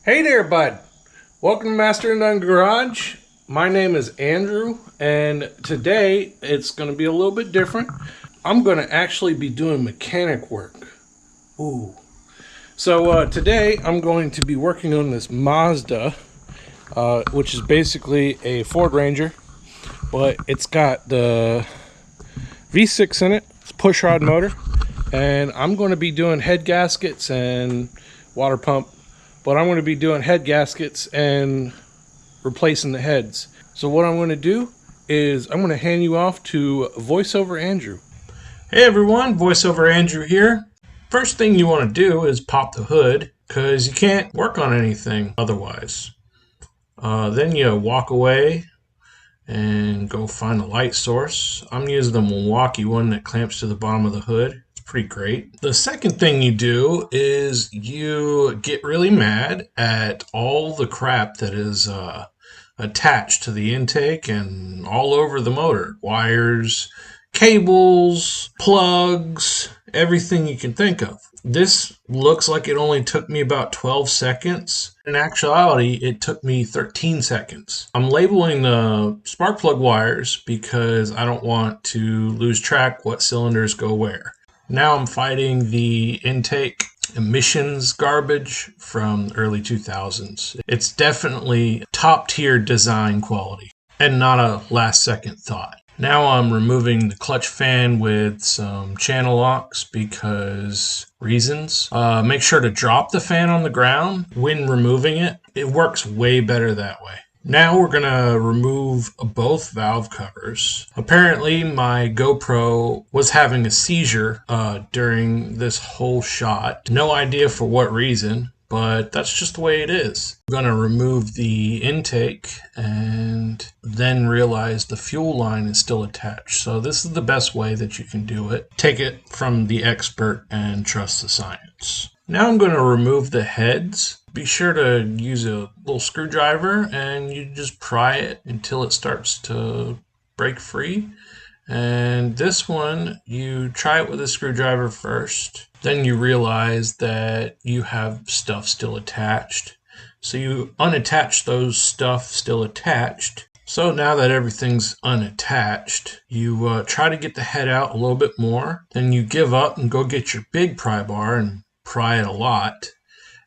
Hey there, bud. Welcome to Master and Done Garage. My name is Andrew, and today it's going to be a little bit different. I'm going to actually be doing mechanic work. Ooh. So today I'm going to be working on this Mazda, which is basically a Ford Ranger, but it's got the V6 in it. It's a push rod motor, and I'm going to be doing head gaskets and water pump. But I'm going to be doing head gaskets and replacing the heads. So what I'm going to do is I'm going to hand you off to voiceover Andrew. Hey everyone, voiceover Andrew here. First thing you want to do is pop the hood because you can't work on anything otherwise. Then you walk away and go find the light source. I'm using the Milwaukee one that clamps to the bottom of the hood. Pretty great. The second thing you do is you get really mad at all the crap that is attached to the intake and all over the motor. Wires, cables, plugs, everything you can think of. This looks like it only took me about 12 seconds. In actuality, it took me 13 seconds. I'm labeling the spark plug wires because I don't want to lose track what cylinders go where. Now I'm fighting the intake emissions garbage from the early 2000s. It's definitely top tier design quality and not a last second thought. Now I'm removing the clutch fan with some channel locks because reasons. Make sure to drop the fan on the ground when removing it. It works way better that way. Now we're going to remove both valve covers. Apparently my GoPro was having a seizure during this whole shot. No idea for what reason, but that's just the way it is. I'm going to remove the intake and then realize the fuel line is still attached. So this is the best way that you can do it. Take it from the expert and trust the science. Now I'm going to remove the heads. Be sure to use a little screwdriver and you just pry it until it starts to break free. And this one, you try it with a screwdriver first. Then you realize that you have stuff still attached. So you unattach those stuff still attached. So now that everything's unattached, you try to get the head out a little bit more. Then you give up and go get your big pry bar and pry it a lot.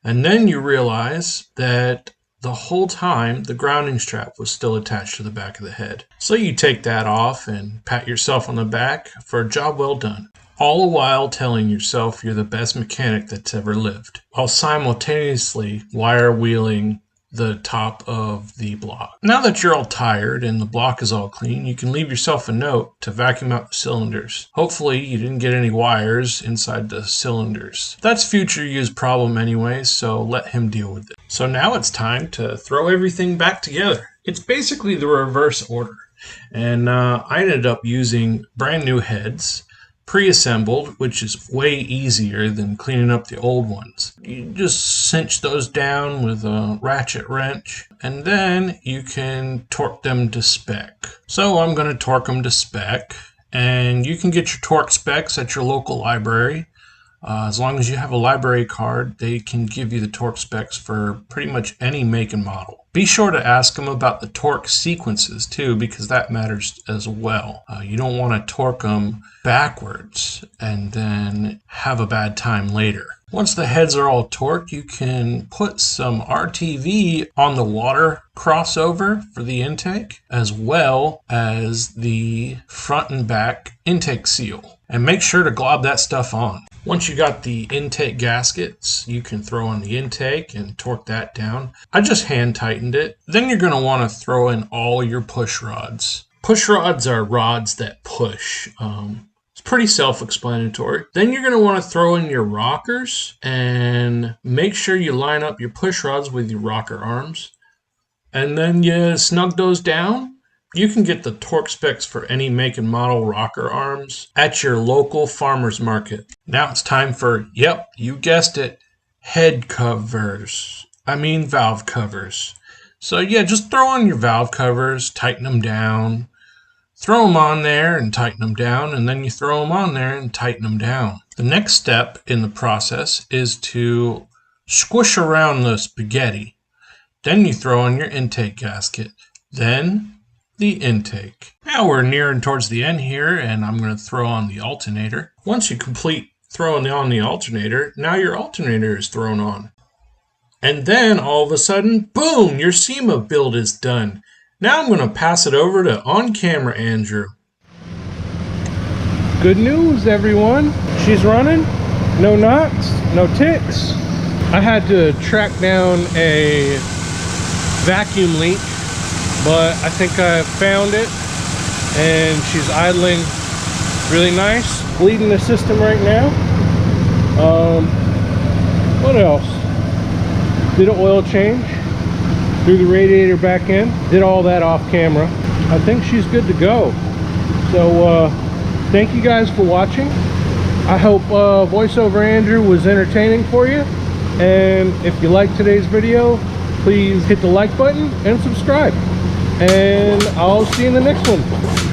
And then you realize that the whole time the grounding strap was still attached to the back of the head. So you take that off and pat yourself on the back for a job well done. All the while telling yourself you're the best mechanic that's ever lived, while simultaneously wire wheeling the top of the block. Now that you're all tired and the block is all clean, you can leave yourself a note to vacuum out the cylinders. Hopefully you didn't get any wires inside the cylinders. That's future use problem anyway, so let him deal with it. So now it's time to throw everything back together. It's basically the reverse order. And I ended up using brand new heads, pre-assembled, which is way easier than cleaning up the old ones. You just cinch those down with a ratchet wrench and then you can torque them to spec. So I'm going to torque them to spec, and you can get your torque specs at your local library. As long as you have a library card, they can give you the torque specs for pretty much any make and model. Be sure to ask them about the torque sequences too, because that matters as well. You don't want to torque them backwards and then have a bad time later. Once the heads are all torqued, you can put some RTV on the water crossover for the intake, as well as the front and back intake seal. And make sure to glob that stuff on. Once you got the intake gaskets, you can throw in the intake and torque that down. I just hand tightened it. Then you're going to want to throw in all your push rods. Push rods are rods that push. It's pretty self-explanatory. Then you're going to want to throw in your rockers and make sure you line up your push rods with your rocker arms. And then you snug those down. You can get the torque specs for any make and model rocker arms at your local farmer's market. Now it's time for, yep, you guessed it, valve covers. So yeah, just throw on your valve covers, tighten them down, throw them on there and tighten them down, and then you throw them on there and tighten them down. The next step in the process is to squish around the spaghetti. Then you throw in your intake gasket. Then the intake. Now we're nearing towards the end here, and I'm going to throw on the alternator. Once you complete throwing on the alternator, now your alternator is thrown on. And then all of a sudden, boom, your SEMA build is done. Now I'm going to pass it over to on-camera Andrew. Good news, everyone. She's running. No knocks, no ticks. I had to track down a vacuum leak, but I think I found it, and she's idling really nice. Bleeding the system right now. What else? Did an oil change, threw the radiator back in, did all that off camera. I think she's good to go. So thank you guys for watching. I hope voiceover Andrew was entertaining for you, and if you liked today's video, please hit the like button and subscribe, and I'll see you in the next one.